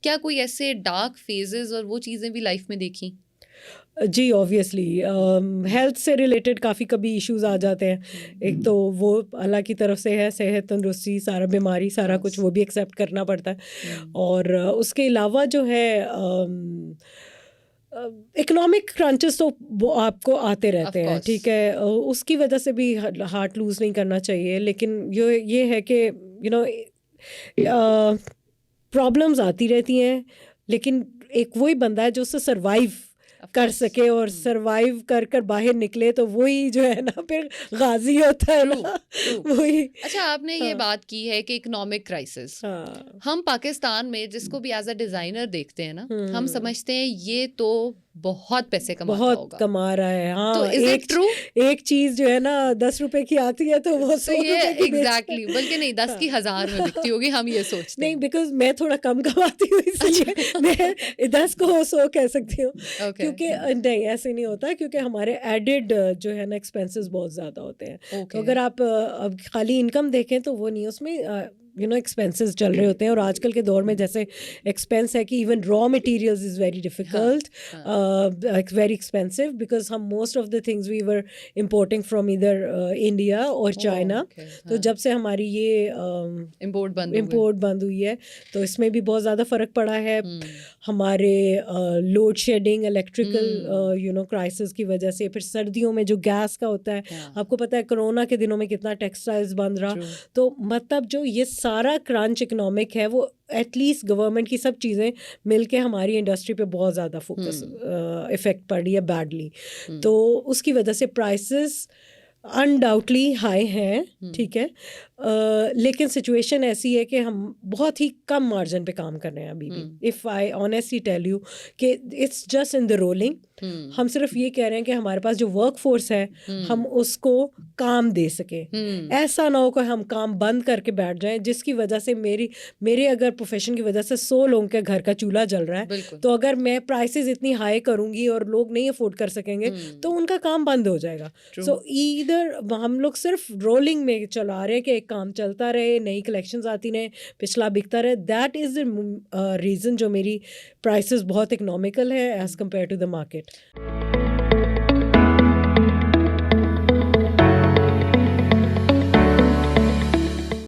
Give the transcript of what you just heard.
क्या कोई ऐसे डार्क फेजेस और वो चीज़ें भी लाइफ में देखी? जी ऑब्वियसली हेल्थ से रिलेटेड काफ़ी कभी इश्यूज आ जाते हैं। एक तो वो अल्लाह की तरफ से है, सेहत तंदुरुस्ती सारा बीमारी सारा कुछ वो भी एक्सेप्ट करना पड़ता है। और उसके अलावा जो है इकोनॉमिक क्रंचेस तो वो आपको आते रहते हैं, course. ठीक है। उसकी वजह से भी हार्ट लूज नहीं करना चाहिए, लेकिन ये है कि नो प्रॉब्लम्स आती रहती हैं, लेकिन एक वही बंदा है जो उससे सरवाइव कर सके और सरवाइव कर कर बाहर निकले, तो वही जो है ना फिर गाजी होता है ना। वही। अच्छा, आपने ये बात की है कि इकोनॉमिक क्राइसिस, हम पाकिस्तान में जिसको भी एज अ डिजाइनर देखते हैं ना, हम समझते हैं ये तो बहुत पैसे कमाता बहुत होगा, कमा रहा है। हाँ, तो इज इट ट्रू? एक चीज जो है ना 10 रुपए की आती है तो वो 100 रुपए की एग्जैक्टली, बल्कि नहीं 10 की 1000 में बिकती होगी, हम ये सोचते नहीं, हैं। बिकॉज मैं थोड़ा कम कमाती हूँ इसलिए मैं 10 को 100 कह सकती हूँ। क्योंकि नहीं ऐसे नहीं होता, क्योंकि हमारे एडेड जो है ना एक्सपेंसेस बहुत ज़्यादा होते हैं। तो अगर आप अब खाली इनकम देखें तो वो नहीं, उसमें एक्सपेंसेस चल रहे होते हैं। और आजकल के दौर में जैसे एक्सपेंस है कि even raw materials is very difficult, very expensive, because हम most of the things we were importing from इधर इंडिया और चाइना। तो जब से हमारी ये इम्पोर्ट बंद हुई है तो इसमें भी बहुत ज़्यादा फ़र्क पड़ा है। हमारे लोड शेडिंग, इलेक्ट्रिकल क्राइसिस की वजह से, फिर सर्दियों में जो गैस का होता है, आपको पता है कोरोना के दिनों में कितना टेक्सटाइल्स बंद रहा। तो मतलब जो ये सारा क्रंच इकोनॉमिक है, वो एटलीस्ट गवर्नमेंट की सब चीज़ें मिलके हमारी इंडस्ट्री पे बहुत ज़्यादा फोकस इफेक्ट पड़ रही है बैडली। तो उसकी वजह से प्राइसेस अनडाउटली हाई हैं, ठीक है। लेकिन सिचुएशन ऐसी है कि हम बहुत ही कम मार्जिन पे काम कर रहे हैं अभी भी। If I honestly tell you कि it's just in the rolling. हम सिर्फ ये कह रहे हैं कि हमारे पास जो वर्क फोर्स है हम उसको काम दे सके। ऐसा ना हो कि हम काम बंद करके बैठ जाएं, जिसकी वजह से मेरे अगर प्रोफेशन की वजह से 100 लोगों के घर का चूल्हा जल रहा है, तो अगर मैं प्राइसेस इतनी हाई करूंगी और लोग नहीं अफोर्ड कर सकेंगे तो उनका काम बंद हो जाएगा। सो ईदर हम लोग सिर्फ रोलिंग में चला रहे हैं कि एक काम चलता रहे, नई कलेक्शंस आती रहे, पिछला बिकता रहे। दैट इज़ द रीज़न जो मेरी प्राइसेस बहुत इकोनॉमिकल है as compare to the market.